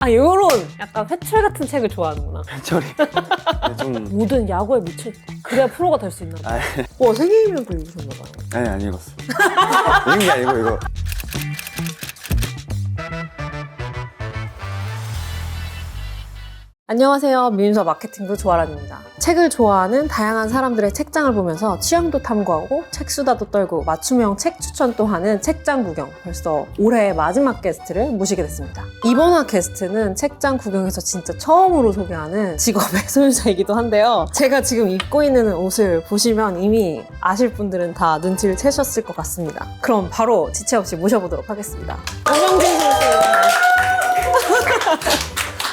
아, 요런 약간 회철 같은 책을 좋아하는구나. 철이 좀 모든 야구에 미쳐있다. 그래야 프로가 될 수 있나 봐. 아, 와, 세계인명도 읽으셨나봐요. 아니 안 읽었어. 읽은 게 아니고 이거 안녕하세요. 미인서 마케팅부 조아란입니다. 책을 좋아하는 다양한 사람들의 책장을 보면서 취향도 탐구하고 책수다도 떨고 맞춤형 책 추천도 하는 책장 구경. 벌써 올해의 마지막 게스트를 모시게 됐습니다. 이번 화 게스트는 책장 구경에서 진짜 처음으로 소개하는 직업의 소유자이기도 한데요. 제가 지금 입고 있는 옷을 보시면 이미 아실 분들은 다 눈치를 채셨을 것 같습니다. 그럼 바로 지체 없이 모셔보도록 하겠습니다. 오명진 선수.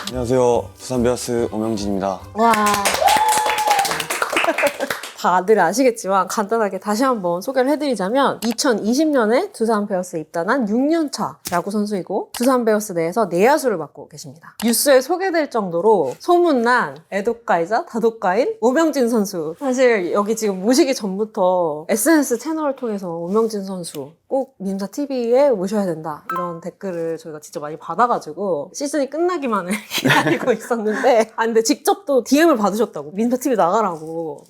안녕하세요. 두산 베어스 오명진입니다. 와. 다들 아시겠지만 간단하게 다시 한번 소개를 해드리자면 2020년에 두산 베어스에 입단한 6년차 야구 선수이고 두산 베어스 내에서 내야수를 맡고 계십니다. 뉴스에 소개될 정도로 소문난 애독가이자 다독가인 오명진 선수. 사실 여기 지금 모시기 전부터 SNS 채널을 통해서 오명진 선수 꼭 민사TV에 모셔야 된다 이런 댓글을 저희가 진짜 많이 받아가지고 시즌이 끝나기만을 기다리고 있었는데 근데 직접 또 DM을 받으셨다고 민사TV 나가라고.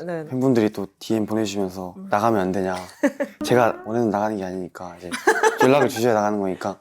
네. 팬분들이 또 DM 보내주시면서 나가면 안 되냐. 제가 원하는 나가는 게 아니니까 이제 연락을 주셔야 나가는 거니까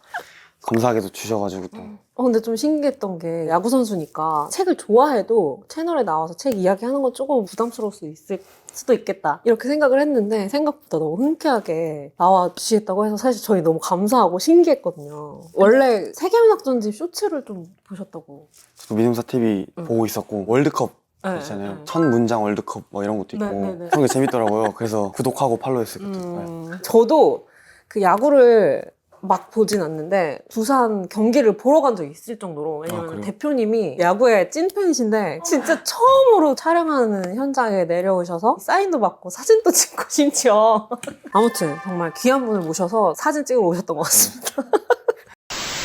감사하게도 주셔가지고 또. 근데 좀 신기했던 게 야구 선수니까 책을 좋아해도 채널에 나와서 책 이야기하는 건 조금 부담스러울 수 있을 수도 있겠다 이렇게 생각을 했는데 생각보다 너무 흔쾌하게 나와 주시겠다고 해서 사실 저희 너무 감사하고 신기했거든요. 원래 세계문학전집 쇼츠를 좀 보셨다고. 저도 민음사TV 보고 있었고 월드컵 네, 있잖아요. 네. 천 문장 월드컵 뭐 이런 것도 있고 네. 그런 게 재밌더라고요. 그래서 구독하고 팔로우했었거든요. 저도 그 야구를 막 보진 않는데 두산 경기를 보러 간 적이 있을 정도로. 왜냐면 그래요? 대표님이 야구의 찐팬이신데 진짜 처음으로 촬영하는 현장에 내려오셔서 사인도 받고 사진도 찍고 심지어 아무튼 정말 귀한 분을 모셔서 사진 찍으러 오셨던 것 같습니다.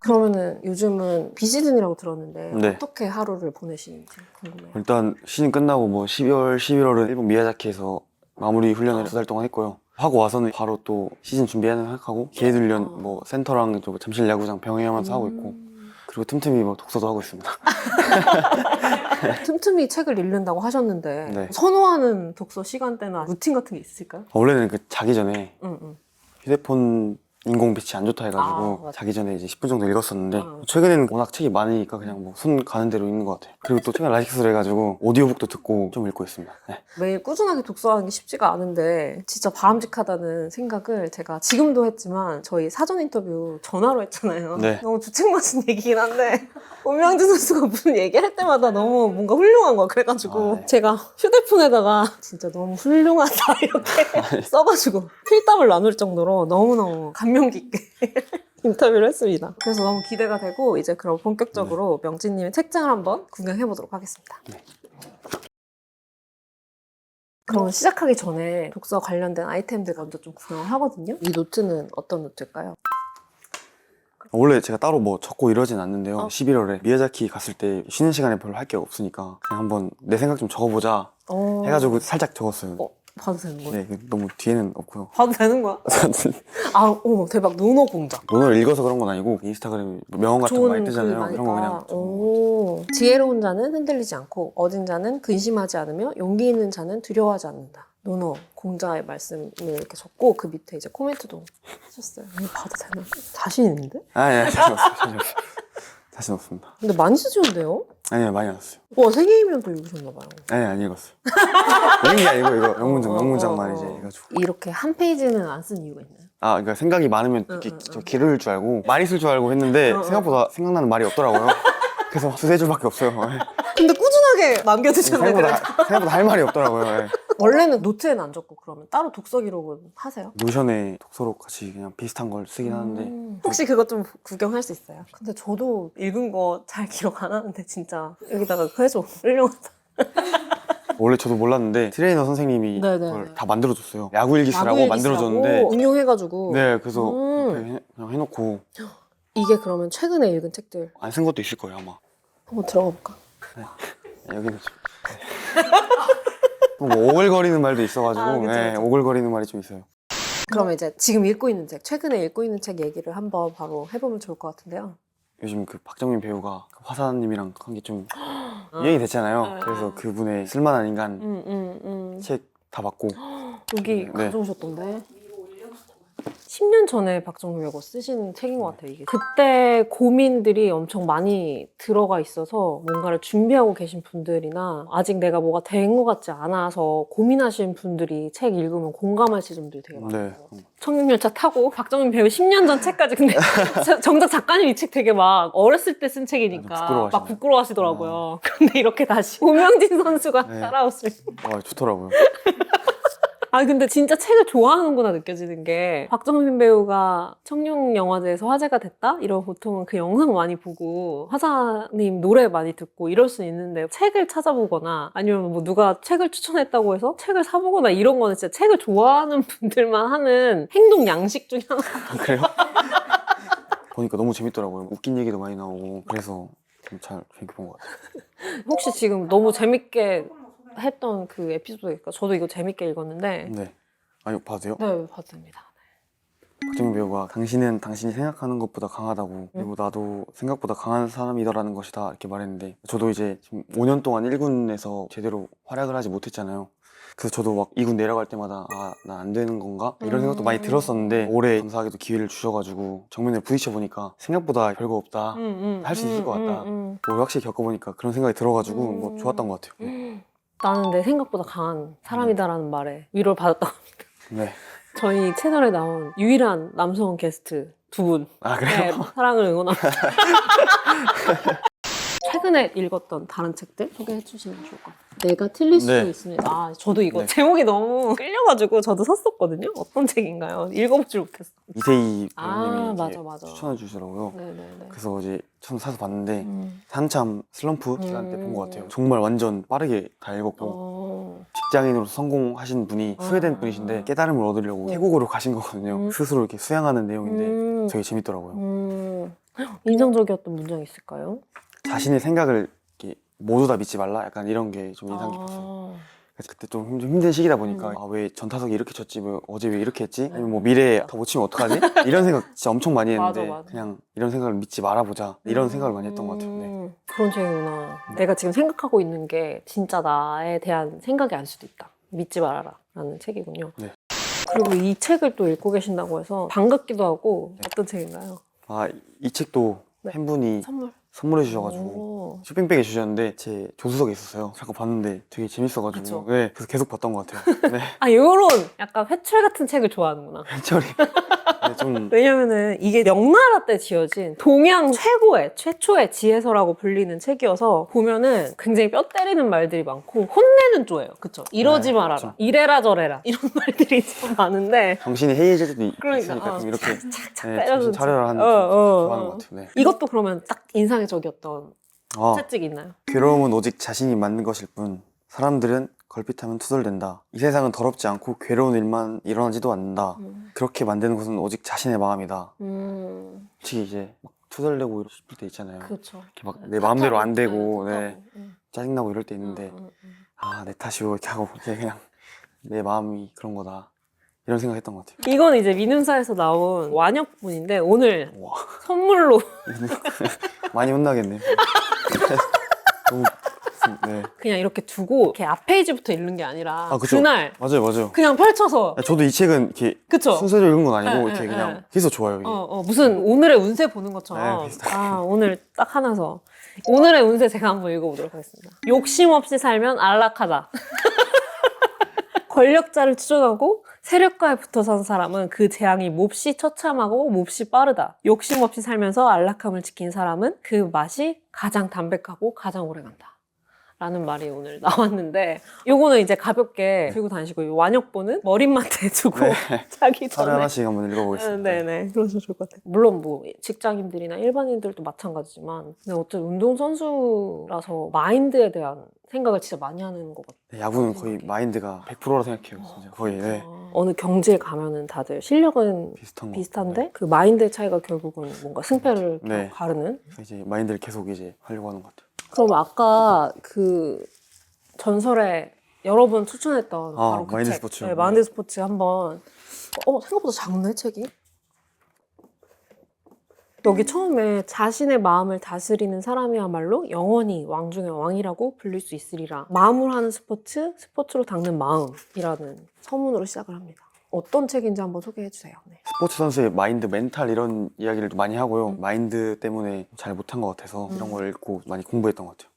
그러면은 요즘은 비시즌이라고 들었는데 네. 어떻게 하루를 보내시는지 궁금해요. 일단 시즌 끝나고 뭐 12월, 11월은 일본 미야자키에서 마무리 훈련을 2달 동안 했고요. 하고 와서는 바로 또 시즌 준비하는 생각하고 계획훈련 뭐 센터랑 또 잠실 야구장 병행하면서 하고 있고 그리고 틈틈이 뭐 독서도 하고 있습니다. 틈틈이 책을 읽는다고 하셨는데 네. 선호하는 독서 시간대나 루틴 같은 게 있을까요? 원래는 그 자기 전에 응. 휴대폰 인공 빛이 안 좋다 해가지고 아, 맞아. 자기 전에 이제 10분 정도 읽었었는데 최근에는 워낙 책이 많으니까 그냥 뭐 손 가는 대로 읽는 것 같아요. 그리고 또 최근에 라이식스를 해가지고 오디오북도 듣고 좀 읽고 있습니다. 네. 매일 꾸준하게 독서하는 게 쉽지가 않은데 진짜 바람직하다는 생각을 제가 지금도 했지만 저희 사전 인터뷰 전화로 했잖아요. 네. 너무 주책맞은 얘기긴 한데 오명진 선수가 무슨 얘기할 때마다 너무 뭔가 훌륭한 거야. 그래가지고 네. 제가 휴대폰에다가 진짜 너무 훌륭하다 이렇게 써가지고 필담을 나눌 정도로 너무너무 감명 깊게 인터뷰를 했습니다. 그래서 너무 기대가 되고 이제 그럼 본격적으로 명진님의 책장을 한번 구경해보도록 하겠습니다. 네. 그럼 시작하기 전에 독서 관련된 아이템들 먼저 좀 구경을 하거든요. 이 노트는 어떤 노트일까요? 원래 제가 따로 뭐 적고 이러진 않는데요. 11월에 미야자키 갔을 때 쉬는 시간에 별로 할 게 없으니까 그냥 한번 내 생각 좀 적어보자 해가지고 살짝 적었어요. 봐도 되는 거야? 네, 너무 뒤에는 없고요. 봐도 되는 거야? 대박. 노노 공작. 논어를 읽어서 그런 건 아니고 인스타그램 명언 같은 거 많이 뜨잖아요. 이런 거 그냥 좀 지혜로운 자는 흔들리지 않고 얻은 자는 근심하지 않으며 용기 있는 자는 두려워하지 않는다. 노노 공자의 말씀을 이렇게 적고 그 밑에 이제 코멘트도 하셨어요. 이거 봐도 되나? 자신 있는데? 아니, 자신 없습니다. 근데 많이 쓰시는데요? 아니요, 많이 안 왔어요. 와, 세계인명도 읽으셨나봐요. 아니, 안 읽었어요. 읽은 게 아니고 이거 영문장만 이제 해가지고. 이렇게 한 페이지는 안 쓴 이유가 있나요? 그러니까 생각이 많으면 이렇게 좀 기를 줄 알고 말이 쓸 줄 알고 했는데 생각보다 생각나는 말이 없더라고요. 그래서 두세 줄밖에 없어요. 근데 꾸준하게 남겨두셨네. 생각보다 할 말이 없더라고요. 네. 원래는 노트에는 안 적고 그러면 따로 독서 기록은 하세요? 노션에 독서록 같이 그냥 비슷한 걸 쓰긴 하는데 혹시 그거 좀 구경할 수 있어요? 근데 저도 읽은 거 잘 기록 안 하는데 진짜 여기다가 그거 해줘. 훌륭하다. 원래 저도 몰랐는데 트레이너 선생님이 그걸 다 만들어줬어요. 야구 일기쓰라고 만들어줬는데 응용해가지고. 네, 그래서 옆에 그냥 해놓고 이게 그러면 최근에 읽은 책들 안 쓴 것도 있을 거예요 아마. 한번 들어가 볼까? 여기는 좀 뭐 오글거리는 말도 있어가지고 그쵸. 오글거리는 말이 좀 있어요. 그러면 이제 지금 읽고 있는 책, 최근에 읽고 있는 책 얘기를 한번 바로 해보면 좋을 것 같은데요. 요즘 그 박정민 배우가 그 화사님이랑 한 게 좀 유행이 됐잖아요. 그래서 그분의 쓸만한 인간 책 다 받고 여기 네. 가져오셨던데. 10년 전에 박정민 배우가 쓰신 책인 것 같아요, 이게. 그때 고민들이 엄청 많이 들어가 있어서 뭔가를 준비하고 계신 분들이나 아직 내가 뭐가 된 것 같지 않아서 고민하시는 분들이 책 읽으면 공감할 지점들이 되게 많아요. 네. 청룡열차 타고 박정민 배우 10년 전 책까지. 근데 정작 작가님 이 책 되게 막 어렸을 때 쓴 책이니까 부끄러워하시네요. 막 부끄러워하시더라고요. 근데 이렇게 다시 오명진 선수가 네. 따라왔을 와, 좋더라고요. 아 근데 진짜 책을 좋아하는구나 느껴지는 게 박정민 배우가 청룡영화제에서 화제가 됐다? 이러면 보통은 그 영상 많이 보고 화사님 노래 많이 듣고 이럴 수 있는데 책을 찾아보거나 아니면 뭐 누가 책을 추천했다고 해서 책을 사보거나 이런 거는 진짜 책을 좋아하는 분들만 하는 행동 양식 중에 하나. 그래요? 보니까 너무 재밌더라고요. 웃긴 얘기도 많이 나오고 그래서 좀 잘 재밌게 본 것 같아요. 혹시 지금 너무 재밌게 했던 그 에피소드니까 저도 이거 재밌게 읽었는데 네. 아니, 봐도 돼요? 네 봐도 됩니다. 박정민 배우가 당신은 당신이 생각하는 것보다 강하다고 그리고 나도 생각보다 강한 사람이다라는 것이다 이렇게 말했는데 저도 이제 지금 5년 동안 1군에서 제대로 활약을 하지 못했잖아요. 그래서 저도 막 2군 내려갈 때마다 아, 난 안 되는 건가? 이런 생각도 많이 들었었는데 올해 감사하게도 기회를 주셔가지고 정면에 부딪혀 보니까 생각보다 별거 없다. 할 수 있을 것 같다. 뭐 확실히 겪어보니까 그런 생각이 들어가지고 뭐 좋았던 것 같아요. 네. 나는 내 생각보다 강한 사람이다라는 말에 위로를 받았다고 합니다. 네. 저희 채널에 나온 유일한 남성 게스트 두 분. 아, 네, 그래요? 사랑을 응원합니다. 최근에 읽었던 다른 책들 소개해 주시면 좋을 것 같아요. 내가 틀릴 수도 네. 있습니다. 아, 저도 이거 네. 제목이 너무 끌려가지고 저도 샀었거든요. 어떤 책인가요? 읽어보질 못했어. 이세희 아, 배우님이 맞아, 이렇게 맞아. 추천해 주시더라고요. 네네네. 그래서 이제 처음 사서 봤는데 음. 한참 슬럼프 기간 때 본 것 같아요. 정말 완전 빠르게 다 읽었고 어. 직장인으로서 성공하신 분이 스웨덴 분이신데 깨달음을 얻으려고 태국으로 가신 거거든요. 스스로 이렇게 수양하는 내용인데 되게 재밌더라고요. 인상적이었던 문장이 있을까요? 자신의 생각을 이렇게 모두 다 믿지 말라? 약간 이런 게 좀 인상 깊었어요. 아. 그래서 그때 좀 힘든 시기다 보니까 아, 왜 전타석이 이렇게 쳤지? 뭐 어제 왜 이렇게 했지? 아니면 뭐 미래에 더 못 치면 어떡하지? 이런 생각 진짜 엄청 많이 했는데 맞아, 맞아. 그냥 이런 생각을 믿지 말아보자 이런 생각을 많이 했던 것 같아요. 네. 그런 책이구나. 내가 지금 생각하고 있는 게 진짜 나에 대한 생각이 아닐 수도 있다. 믿지 말아라 라는 책이군요. 네. 그리고 이 책을 또 읽고 계신다고 해서 반갑기도 하고 네. 어떤 책인가요? 아, 이 책도 네. 팬분이 선물? 선물해 주셔가지고 오. 쇼핑백에 주셨는데 제 조수석에 있었어요. 잠깐 봤는데 되게 재밌어가지고 그쵸? 네, 그래서 계속 봤던 것 같아요. 네. 아, 요런 약간 회출 같은 책을 좋아하는구나. 현철이 네, 좀 왜냐면은 이게 명나라 때 지어진 동양 최초의 지혜서라고 불리는 책이어서 보면은 굉장히 뼈 때리는 말들이 많고 혼내는 쪼예요. 그쵸? 이러지 네, 말아라. 그쵸. 이래라 저래라. 이런 말들이 참 많은데 정신이 해이해질 때도 그러니까, 있으니까 좀 이렇게 착착 네, 때려주는 정신 차려라 하는 책. 좋아하는 것 같아요. 네. 이것도 그러면 딱 인상적이었던 아, 채찍이 있나요? 괴로움은 오직 자신이 만든 것일 뿐 사람들은 걸핏하면 투덜댄다. 이 세상은 더럽지 않고 괴로운 일만 일어나지도 않는다. 그렇게 만드는 것은 오직 자신의 마음이다. 솔직히 이제 막 투덜대고 싶을 때 있잖아요. 그렇죠. 이렇게 막 내 마음대로 안 되고 네, 네, 짜증나고 이럴 때 있는데 아, 내 탓이고 이렇게 하고 이제 그냥 내 마음이 그런 거다. 이런 생각했던 것 같아요. 이건 이제 민음사에서 나온 완역분인데 오늘 와, 선물로 많이 혼나겠네. 너무 네. 그냥 이렇게 두고 이렇게 앞 페이지부터 읽는 게 아니라 아, 그쵸. 그날 맞아요. 그냥 펼쳐서 저도 이 책은 이렇게 그쵸? 순서대로 읽은 건 아니고 네, 이렇게 네, 그냥 네. 계속 좋아요. 이게. 무슨 오늘의 운세 보는 것처럼 네, 비슷하게. 아 오늘 딱 하나서 오늘의 운세 제가 한번 읽어보도록 하겠습니다. 욕심 없이 살면 안락하다. 권력자를 추종하고 세력가에 붙어 산 사람은 그 재앙이 몹시 처참하고 몹시 빠르다. 욕심 없이 살면서 안락함을 지킨 사람은 그 맛이 가장 담백하고 가장 오래간다. 라는 말이 오늘 나왔는데 요거는 이제 가볍게 들고 다니시고 이 완역본은 머릿맡에 두고 네. 자기 하루에 전에 하나씩 한번 읽어보겠습니다. 네네 그러셔도 좋을 것 같아요. 물론 뭐 직장인들이나 일반인들도 마찬가지지만 근데 어쨌든 운동선수라서 마인드에 대한 생각을 진짜 많이 하는 것 같아요. 네, 야구는 거의 마인드가 100%라 생각해요. 진짜 거의 네. 어느 경지에 가면은 다들 실력은 비슷한 거. 비슷한데 그 마인드의 차이가 결국은 뭔가 승패를 네. 가르는. 그래서 이제 마인드를 계속 이제 하려고 하는 것 같아요. 그럼 아까 그 전설에 여러 번 추천했던 바로 그 마인드 책. 스포츠. 네, 마인드 스포츠 한번 생각보다 작네 책이. 여기 처음에 자신의 마음을 다스리는 사람이야말로 영원히 왕 중의 왕이라고 불릴 수 있으리라. 마음으로 하는 스포츠, 스포츠로 닦는 마음이라는 서문으로 시작을 합니다. 어떤 책인지 한번 소개해 주세요. 네. 스포츠 선수의 마인드, 멘탈 이런 이야기를 많이 하고요. 마인드 때문에 잘 못한 것 같아서 이런 걸 읽고 많이 공부했던 것 같아요.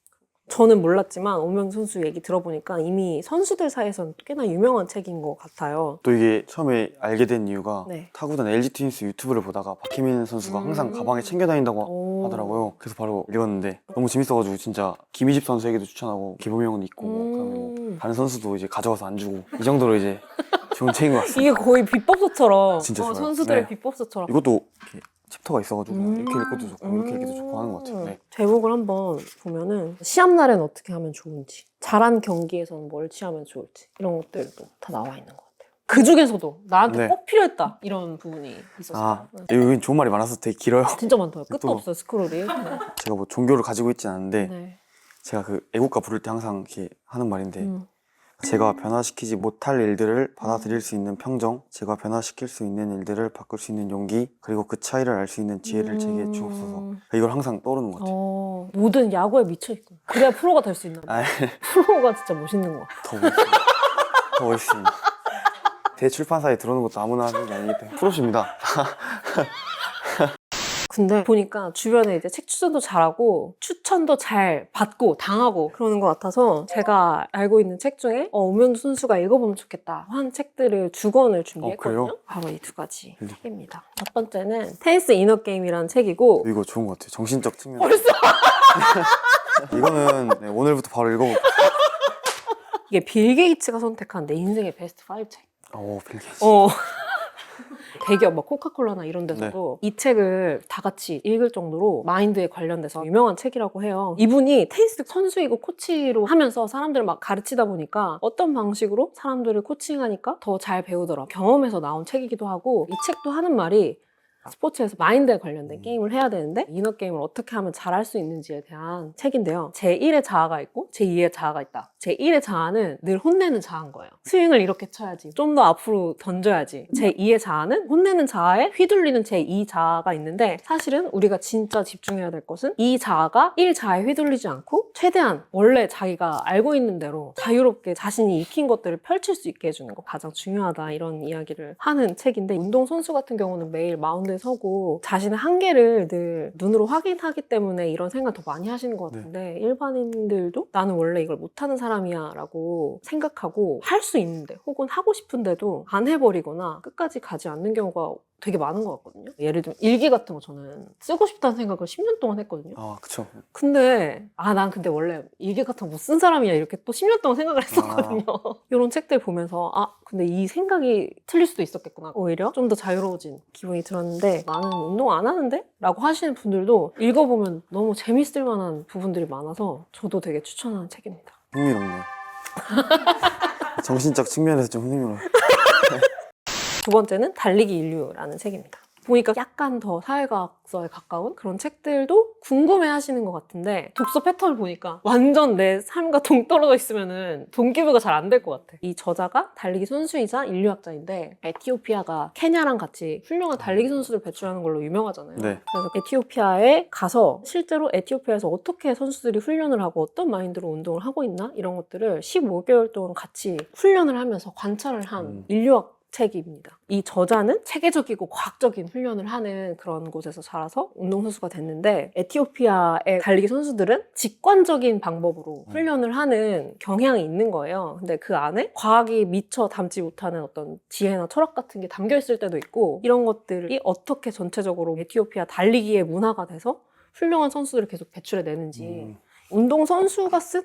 저는 몰랐지만 오명주 선수 얘기 들어보니까 이미 선수들 사이에서는 꽤나 유명한 책인 것 같아요. 또 이게 처음에 알게 된 이유가 네. 타구단 LG 트윈스 유튜브를 보다가 박희민 선수가 항상 가방에 챙겨 다닌다고 오. 하더라고요. 그래서 바로 읽었는데 너무 재밌어가지고 진짜 김희집 선수에게도 추천하고 기범형은 있고 그다음에 뭐 다른 선수도 이제 가져가서 안 주고 이 정도로 이제 좋은 책인 것 같습니다. 이게 거의 비법서처럼 진짜 좋아요. 선수들의 네. 비법서처럼 이것도 이렇게 챕터가 있어가지고 이렇게 읽어도 좋고 이렇게 읽기도 좋고 하는 것 같아요. 네. 제목을 한번 보면은 시합날엔 어떻게 하면 좋은지, 잘한 경기에서는 뭘 취하면 좋을지 이런 것들도 다 나와 있는 것 같아요. 그 중에서도 나한테 네. 꼭 필요했다 이런 부분이 있었어요. 여기 좋은 말이 많아서 되게 길어요. 진짜 많더라고요. 끝도 또- 없어요, 스크롤이. 네. 제가 뭐 종교를 가지고 있진 않은데 네. 제가 그 애국가 부를 때 항상 이렇게 하는 말인데 음. 제가 변화시키지 못할 일들을 받아들일 수 있는 평정, 제가 변화시킬 수 있는 일들을 바꿀 수 있는 용기, 그리고 그 차이를 알 수 있는 지혜를 제게 주옵소서. 이걸 항상 떠오르는 것 같아요. 모든 야구에 미쳐있고 그래야 프로가 될 수 있나 봐요. 아, 프로가 진짜 멋있는 것 같아요. 더 멋있습니다. 더 멋있습니다. 대출판사에 들어오는 것도 아무나 하는 게 아니기 때문에 프로십니다. 근데 보니까 주변에 이제 책 추천도 잘하고 추천도 잘 받고 당하고 그러는 것 같아서 제가 알고 있는 책 중에 오명주 선수가 읽어보면 좋겠다 한 책들을 두 권을 준비했거든요. 그래요? 바로 이 두 가지 책입니다. 첫 번째는 테니스 이너 게임이라는 책이고 이거 좋은 것 같아요. 정신적 측면. 벌써 이거는 네, 오늘부터 바로 읽어볼게요. 이게 빌 게이츠가 선택한 내 인생의 베스트 5 책. 오, 빌 게이츠. 대기업 뭐 코카콜라나 이런 데서도 이 책을 다 같이 읽을 정도로 마인드에 관련돼서 유명한 책이라고 해요. 이분이 테니스 선수이고 코치로 하면서 사람들을 막 가르치다 보니까 어떤 방식으로 사람들을 코칭하니까 더 잘 배우더라. 경험에서 나온 책이기도 하고 이 책도 하는 말이 스포츠에서 마인드에 관련된 게임을 해야 되는데 이너 게임을 어떻게 하면 잘할 수 있는지에 대한 책인데요. 제1의 자아가 있고 제2의 자아가 있다. 제1의 자아는 늘 혼내는 자아인 거예요. 스윙을 이렇게 쳐야지. 좀 더 앞으로 던져야지. 제2의 자아는 혼내는 자아에 휘둘리는 제2 자아가 있는데 사실은 우리가 진짜 집중해야 될 것은 이 자아가 1 자아에 휘둘리지 않고 최대한 원래 자기가 알고 있는 대로 자유롭게 자신이 익힌 것들을 펼칠 수 있게 해주는 거 가장 중요하다 이런 이야기를 하는 책인데 운동선수 같은 경우는 매일 마운드에 서고 자신의 한계를 늘 눈으로 확인하기 때문에 이런 생각을 더 많이 하시는 것 같은데 일반인들도 나는 원래 이걸 못하는 사람이야 라고 생각하고 할 수 있는데 혹은 하고 싶은데도 안 해버리거나 끝까지 가지 않는 경우가 되게 많은 것 같거든요. 예를 들면 일기 같은 거 저는 쓰고 싶다는 생각을 10년 동안 했거든요. 아, 그쵸. 근데 난 근데 원래 일기 같은 거 못 쓴 사람이야 이렇게 또 10년 동안 생각을 했었거든요. 이런 책들 보면서 근데 이 생각이 틀릴 수도 있었겠구나. 오히려 좀 더 자유로워진 기분이 들었는데 나는 운동 안 하는데? 라고 하시는 분들도 읽어보면 너무 재밌을 만한 부분들이 많아서 저도 되게 추천하는 책입니다. 흥미롭네요. 정신적 측면에서 좀 흥미로워요. 두 번째는 달리기 인류라는 책입니다. 보니까 약간 더 사회과학서에 가까운 그런 책들도 궁금해 하시는 것 같은데 독서 패턴을 보니까 완전 내 삶과 동떨어져 있으면은 동기부여가 잘 안 될 것 같아. 이 저자가 달리기 선수이자 인류학자인데 에티오피아가 케냐랑 같이 훌륭한 달리기 선수들 배출하는 걸로 유명하잖아요. 네. 그래서 에티오피아에 가서 실제로 에티오피아에서 어떻게 선수들이 훈련을 하고 어떤 마인드로 운동을 하고 있나 이런 것들을 15개월 동안 같이 훈련을 하면서 관찰을 한 인류학 책입니다. 이 저자는 체계적이고 과학적인 훈련을 하는 그런 곳에서 자라서 운동선수가 됐는데 에티오피아의 달리기 선수들은 직관적인 방법으로 훈련을 하는 경향이 있는 거예요. 근데 그 안에 과학이 미처 담지 못하는 어떤 지혜나 철학 같은 게 담겨 있을 때도 있고 이런 것들이 어떻게 전체적으로 에티오피아 달리기의 문화가 돼서 훌륭한 선수들을 계속 배출해내는지 운동선수가 쓴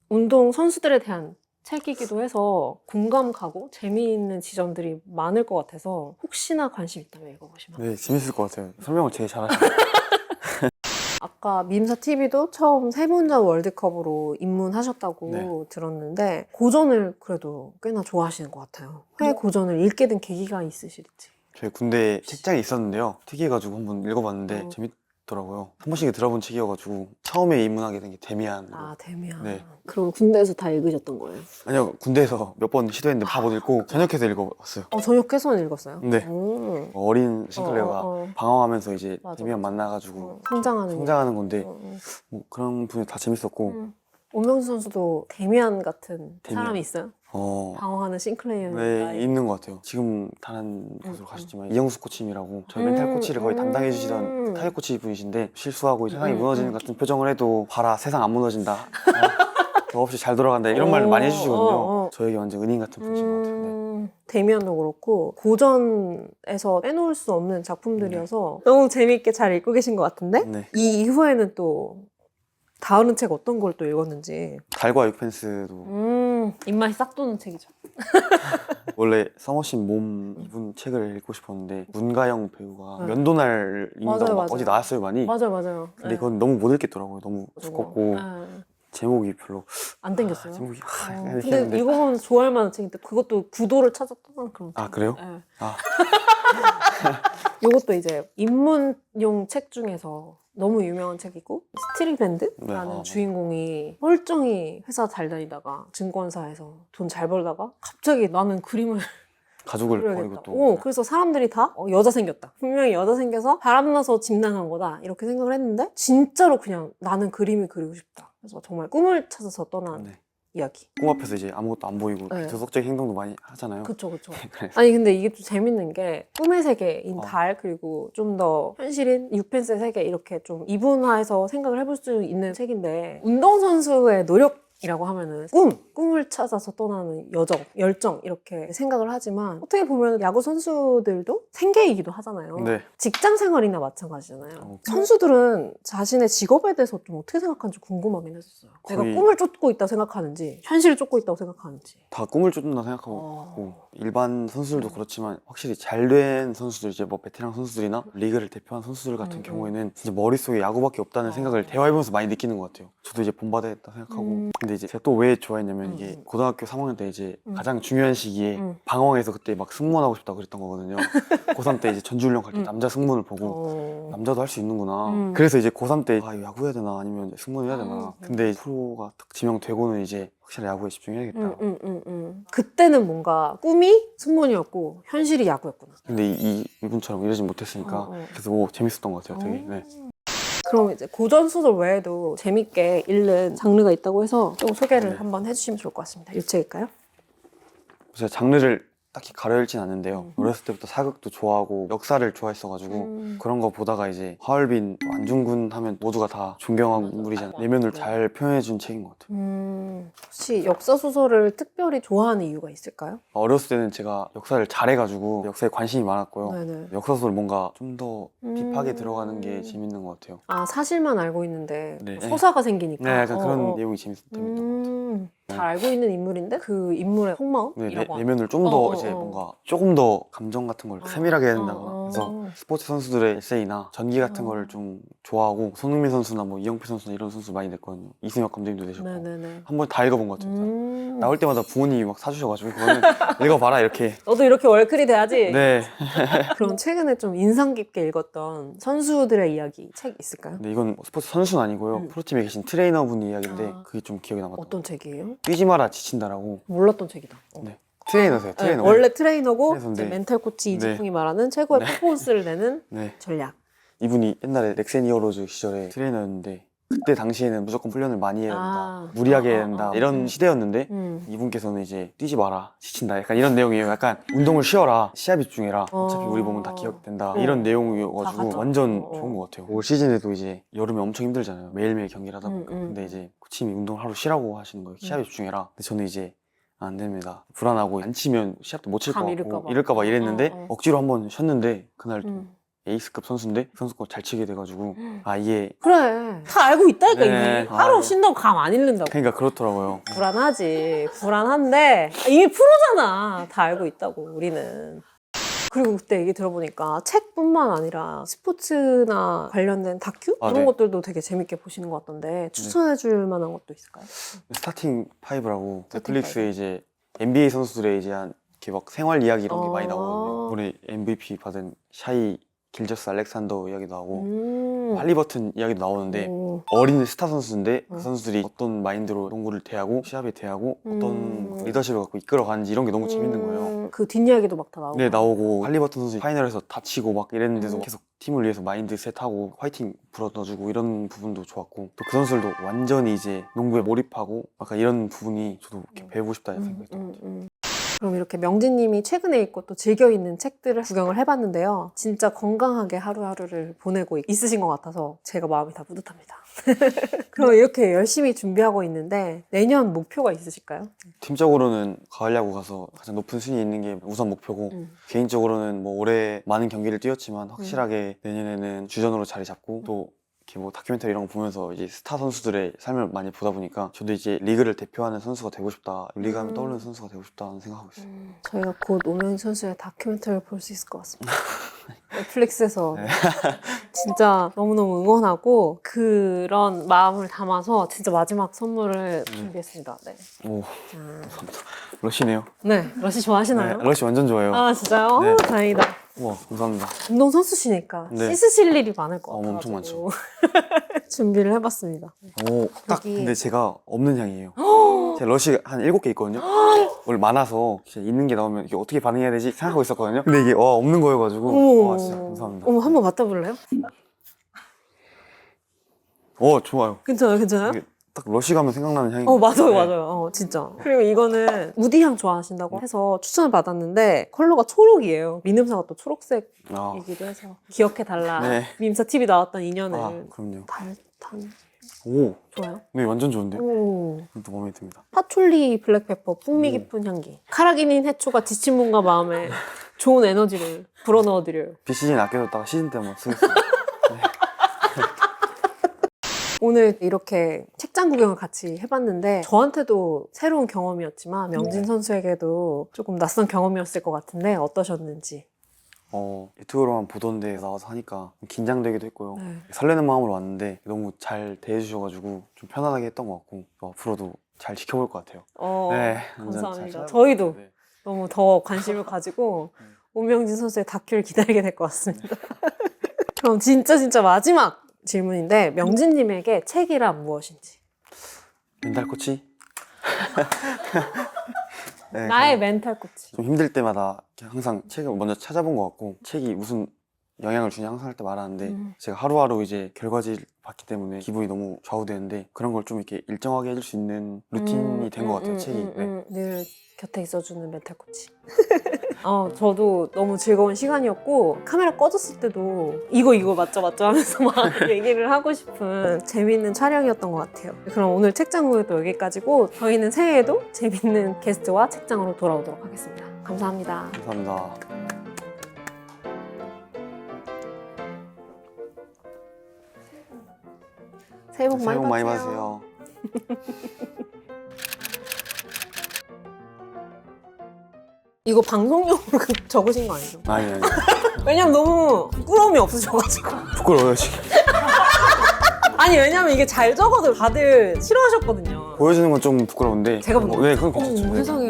운동선수들에 대한 책이기도 해서 공감 가고 재미있는 지점들이 많을 것 같아서 혹시나 관심 있다면 읽어보시면 네, 재밌을 것 같아요. 설명을 되게 잘하시네요. 아까 밈사 TV도 처음 세분전 월드컵으로 입문하셨다고 들었는데 고전을 그래도 꽤나 좋아하시는 것 같아요. 왜 고전을 읽게 된 계기가 있으실지. 저희 군대 책장이 있었는데요. 특이해가지고 한번 읽어봤는데 있더라고요. 한 번씩 들어본 책이어가지고 처음에 입문하게 된 게 데미안. 아, 데미안. 네. 그럼 군대에서 다 읽으셨던 거예요? 아니요, 군대에서 몇 번 시도했는데 다 못 읽고 전역해서 읽어봤어요. 저녁해서는 읽었어요? 네. 오. 어린 싱클레어가 방황하면서 이제 맞아, 데미안 맞아. 만나가지고 성장하는 건데 어, 어. 뭐 그런 분이 다 재밌었고 오명수 선수도 데미안 같은 데미안. 사람이 있어요? 어, 방황하는 싱클레이어. 네, 있는 것 같아요. 지금 다른 곳으로 가셨지만 이영수 코치님이라고 저희 멘탈 코치를 거의 담당해 주시던 타격 코치 분이신데 실수하고 세상이 무너지는 같은 표정을 해도 봐라 세상 안 무너진다. 너 없이 잘 돌아간다 이런 말을 많이 해주시거든요. 저에게 완전 은인 같은 분이신 것 같아요. 네. 데미안도 그렇고 고전에서 빼놓을 수 없는 작품들이어서 너무 재미있게 잘 읽고 계신 것 같은데 네. 이 이후에는 또 다른 책 어떤 걸 또 읽었는지. 달과 육펜스도 입맛이 싹 도는 책이죠. 원래 서머신 몸 이분 책을 읽고 싶었는데 문가영 배우가 네. 면도날 맞아요, 읽는다고 막 맞아요. 어디 나왔어요 많이. 맞아요. 근데 그건 너무 못 읽겠더라고요. 너무 두껍고 제목이 별로 안 땡겼어요. 제목이 근데 했는데. 이거 보면 좋아할 만한 책인데 그것도 구도를 찾았던 그런 책. 아 그래요? 네. 아 이것도 이제 입문용 책 중에서 너무 유명한 책이고 스티리밴드라는 네, 주인공이 멀쩡히 회사 잘 다니다가 증권사에서 돈 잘 벌다가 갑자기 나는 그림을 가족을 버리고 그래야겠다. 또 그래서 사람들이 다 여자 생겼다. 분명히 여자 생겨서 바람나서 집 나간 거다. 이렇게 생각을 했는데 진짜로 그냥 나는 그림이 그리고 싶다. 그래서 정말 꿈을 찾아서 떠난 네. 이야기. 꿈 앞에서 이제 아무것도 안 보이고 네. 도덕적인 행동도 많이 하잖아요. 그쵸. 그래서 아니 근데 이게 좀 재밌는 게 꿈의 세계인 어. 달 그리고 좀 더 현실인 육펜스의 세계 이렇게 좀 이분화해서 생각을 해볼 수 있는 책인데 운동선수의 노력이라고 하면은 꿈을 찾아서 떠나는 열정 이렇게 생각을 하지만 어떻게 보면 야구 선수들도 생계이기도 하잖아요. 네. 직장 생활이나 마찬가지잖아요. 어. 선수들은 자신의 직업에 대해서 좀 어떻게 생각하는지 궁금하긴 했었어요. 내가 거의- 꿈을 쫓고 있다고 생각하는지 현실을 쫓고 있다고 생각하는지. 다 꿈을 쫓는다 생각하고 있고 일반 선수들도 그렇지만 확실히 잘된 선수들 이제 뭐 베테랑 선수들이나 리그를 대표한 선수들 같은 경우에는 진짜 머릿속에 야구밖에 없다는 생각을 대화해보면서 많이 느끼는 것 같아요. 저도 이제 본받아야겠다 생각하고 근데 이제 제가 또 왜 좋아했냐면 이게 고등학교 3학년 때 이제 가장 중요한 시기에 방황해서 그때 막 승무원하고 싶다고 그랬던 거거든요. 고3 때 이제 전지훈련 갈 때 남자 승무원을 보고 남자도 할 수 있는구나. 그래서 이제 고3 때 이거 야구 해야 되나 아니면 승무원 해야 되나. 근데 프로가 딱 지명되고는 이제 확실히 야구에 집중해야겠다. 그때는 뭔가 꿈이 승무원이었고 현실이 야구였구나. 근데 이분처럼 이러진 못했으니까 그래서 뭐 재밌었던 것 같아요 되게. 네. 그럼 이제 고전 소설 외에도 재밌게 읽는 장르가 있다고 해서 좀 소개를 네. 한번 해주시면 좋을 것 같습니다. 이 책일까요? 제가 장르를 딱히 가려읽진 않는데요. 어렸을 때부터 사극도 좋아하고 역사를 좋아했어가지고 그런 거 보다가 이제 하얼빈, 안중근 하면 모두가 다 존경하는 인물이잖아요. 내면을 잘 표현해준 책인 것 같아요. 혹시 역사 소설을 특별히 좋아하는 이유가 있을까요? 어렸을 때는 제가 역사를 잘해가지고 역사에 관심이 많았고요. 네네. 역사 소설 뭔가 좀 더 딥하게 들어가는 게 재밌는 것 같아요. 아, 사실만 알고 있는데 네. 서사가 생기니까. 네, 약간 그런 내용이 재밌었던 것 같아요. 잘 알고 있는 인물인데 그 인물의 네, 속마음이라고 내면을 좀 더 이제 뭔가 조금 더 감정 같은 걸 세밀하게 해야 된다거나 그래서 스포츠 선수들의 에세이나 전기 같은 걸 좀 좋아하고 손흥민 선수나 뭐 이영표 선수나 이런 선수 많이 냈거든요. 이승엽 감독님도 내셨고 네네네. 한 번 다 읽어본 것 같아요. 나올 때마다 부모님이 막 사주셔가지고 그거는 읽어봐라 이렇게. 너도 이렇게 월클이 돼야지. 네. 그럼 최근에 좀 인상 깊게 읽었던 선수들의 이야기 책 있을까요? 근데 이건 스포츠 선수는 아니고요. 프로팀에 계신 트레이너분 이야기인데 그게 좀 기억에 남았던 것 어떤 책이에요? 뛰지 마라 지친다라고. 몰랐던 책이다. 네. 트레이너세요. 트레이너. 네, 원래 트레이너고 트레이너인데. 이제 멘탈 코치 이지풍이 말하는 최고의 퍼포먼스를 내는 네. 전략. 이분이 옛날에 넥센 히어로즈 시절에 트레이너였는데 그때 당시에는 무조건 훈련을 많이 해야 된다. 무리하게 해야 된다. 이런 시대였는데 이분께서는 이제 뛰지 마라. 지친다. 약간 이런 내용이에요. 약간 운동을 쉬어라. 시합에 집중해라. 어차피 우리 몸은 다 기억된다. 이런 내용이어가지고 완전 좋은 것 같아요. 올 시즌에도 이제 여름에 엄청 힘들잖아요. 매일매일 경기를 하다 보니까. 근데 이제 코치님이 운동을 하루 쉬라고 하시는 거예요. 시합에 집중해라. 근데 저는 이제 안 됩니다. 불안하고 안 치면 시합도 못 칠 것 같고 이럴까봐 이랬는데 억지로 한번 쉬었는데 그날 또 에이스급 선수인데 그 선수 거 잘 치게 돼가지고 아 이게 그래. 다 알고 있다니까 네. 이미. 하루 쉰다고 감 안 잃는다고. 그러니까 그렇더라고요. 불안하지. 불안한데 이미 프로잖아. 다 알고 있다고 우리는. 그리고 그때 얘기 들어보니까 책뿐만 아니라 스포츠나 관련된 다큐? 아, 그런 네. 것들도 되게 재밌게 보시는 것 같던데 추천해 줄 만한 것도 있을까요? 스타팅 5라고 스타팅 넷플릭스에 이제 NBA 선수들의 이제 한 이렇게 막 생활 이야기 이런 게 많이 아. 나오거든요. 이번에 MVP 받은 샤이 길저스 알렉산더 이야기도 나오고 음. 할리버튼 이야기도 나오는데 오. 어린 스타 선수인데 그 선수들이 어떤 마인드로 농구를 대하고 시합에 대하고 어떤 리더십을 갖고 이끌어가는지 이런 게 너무 재밌는 거예요. 그 뒷이야기도 막 다 나오고. 네, 나오고 할리버튼 선수 파이널에서 다치고 막 이랬는데도 음. 계속 팀을 위해서 마인드셋하고 화이팅 불어넣어주고 이런 부분도 좋았고 또 그 선수들도 완전히 이제 농구에 몰입하고 약간 이런 부분이 저도 이렇게 배우고 싶다 생각했던 것 같아요. 그럼 이렇게 명진님이 최근에 읽고 또 즐겨 읽는 책들을 구경을 해봤는데요. 진짜 건강하게 하루하루를 보내고 있으신 것 같아서 제가 마음이 다 뿌듯합니다. 그럼 이렇게 열심히 준비하고 있는데 내년 목표가 있으실까요? 팀적으로는 가을 야구 가서 가장 높은 순위 있는 게 우선 목표고 개인적으로는 뭐 올해 많은 경기를 뛰었지만 확실하게 내년에는 주전으로 자리 잡고 또 이렇게 뭐 다큐멘터리 이런 거 보면서 이제 스타 선수들의 삶을 많이 보다 보니까 저도 이제 리그를 대표하는 선수가 되고 싶다. 리그 하면 떠오르는 선수가 되고 싶다는 생각하고 있어요. 저희가 곧 오명진 선수의 다큐멘터리를 볼 수 있을 것 같습니다. 넷플릭스에서 네. 진짜 너무너무 응원하고 그런 마음을 담아서 진짜 마지막 선물을 준비했습니다. 네. 오, 자. 감사합니다. 러시네요. 네, 러시 좋아하시나요? 네, 러시 완전 좋아해요. 아 진짜요? 네. 다행이다. 우와, 감사합니다. 운동 선수시니까 네. 씻으실 일이 많을 것 같아요. 엄청 많죠. 준비를 해봤습니다. 오, 딱 여기- 근데 제가 없는 향이에요. 제가 러시 한 7개 있거든요. 원래 많아서 진짜 있는 게 나오면 이게 어떻게 반응해야 되지 생각하고 있었거든요. 근데 이게 없는 거여가지고 와 진짜 감사합니다. 어머, 한번 맡아볼래요? 좋아요. 괜찮아요, 괜찮아요? 이게 딱 러시 가면 생각나는 향인 것 맞아요, 같아요. 네. 맞아요. 진짜. 그리고 이거는 우디향 좋아하신다고 해서 추천을 받았는데 컬러가 초록이에요. 민음사가 또 초록색이기도 아, 해서 기억해달라. 네. 민음사 TV 나왔던 인연을. 그럼요. 달탄. 오, 좋아요. 네 완전 좋은데요? 오. 또 마음에 듭니다. 파촐리 블랙페퍼 풍미 깊은 향기. 카라기닌 해초가 지친 몸과 마음에 좋은 에너지를 불어넣어드려요. 비시즌 아껴뒀다가 시즌 때 한번 쓰겠습니다. 오늘 이렇게 책장 구경을 같이 해봤는데 저한테도 새로운 경험이었지만 명진 선수에게도 조금 낯선 경험이었을 것 같은데 어떠셨는지. 유튜브로만 보던 데 나와서 하니까 긴장되기도 했고요. 네. 설레는 마음으로 왔는데 너무 잘 대해주셔가지고 좀 편안하게 했던 것 같고 또 앞으로도 잘 지켜볼 것 같아요. 네, 완전 잘 감사합니다. 찾아볼 저희도 것 같아요. 너무 더 관심을 가지고 오명진 선수의 다큐를 기다리게 될 것 같습니다. 그럼 진짜 마지막 질문인데 명진님에게 책이란 무엇인지. 멘탈 코치? 네, 나의 그냥 멘탈 코치. 좀 힘들 때마다 이렇게 항상 책을 먼저 찾아본 것 같고 책이 무슨 영향을 주냐 항상 할 때 말하는데 제가 하루하루 이제 결과지를 봤기 때문에 기분이 너무 좌우되는데 그런 걸 좀 이렇게 일정하게 해줄 수 있는 루틴이 된 것 같아요, 책이. 네. 늘 곁에 있어주는 멘탈 코치. 저도 너무 즐거운 시간이었고 카메라 꺼졌을 때도 이거 맞죠 하면서 막 얘기를 하고 싶은 재밌는 촬영이었던 것 같아요. 그럼 오늘 책장 구경도 여기까지고 저희는 새해에도 재밌는 게스트와 책장으로 돌아오도록 하겠습니다. 감사합니다. 감사합니다. 새해 복 새해 복 많이 받으세요. 받으세요. 이거 방송용으로 적으신 거 아니죠? 아니. 왜냐면 너무 부끄러움이 없으셔가지고. 부끄러워요, 지금. 아니 왜냐면 이게 잘 적어도 다들 싫어하셨거든요. 보여주는 건 좀 부끄러운데. 제가 본 네, 그건 괜찮죠. 어머, 네. 세상에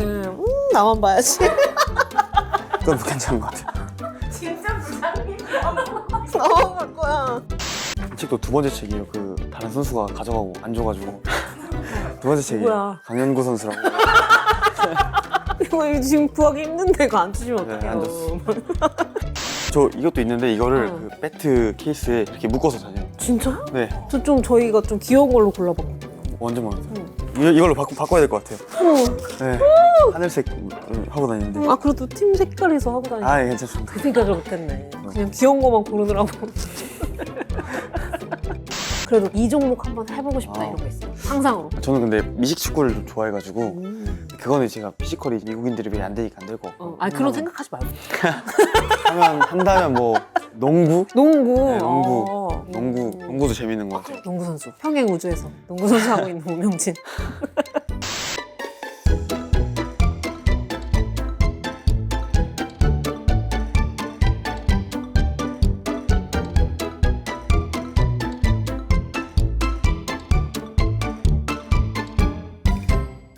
나만 봐야지. 그건 괜찮은 것 같아요. 나만 볼 거야. 이 책도 두 번째 책이에요. 그 다른 선수가 가져가고 안 줘가지고 두 번째 책이에요. 뭐야? 강현구 선수라고. 이거 지금 구하기 힘든데 이거 안 주시면 네, 어떡해요. 안 줬어요. 저 이것도 있는데 이거를 어. 그 배트 케이스에 이렇게 묶어서 다녀요. 진짜요? 네, 저희가 좀 귀여운 걸로 골라봤거든요. 완전 마음에 들어요. 이걸로 바꿔야 될 것 같아요. 네, 하늘색 하고 다니는데. 아 그래도 팀 색깔에서 하고 다니는 아, 예, 괜찮습니다. 그 생각을 못했네. 그냥 귀여운 거만 고르느라고. 그래도 이 종목 한번 해보고 싶다 이런 거 있어요. 상상으로. 저는 근데 미식 축구를 좀 좋아해가지고 그거는 제가 피지컬이 미국인들에 비해 안 되니까 안 될 것 같고. 아니 그런 생각하지 말고. 한다면 뭐 농구? 농구. 네, 농구. 어. 농구도 재밌는 것 같아요. 농구 선수. 평행 우주에서 농구 선수 하고 있는 오명진.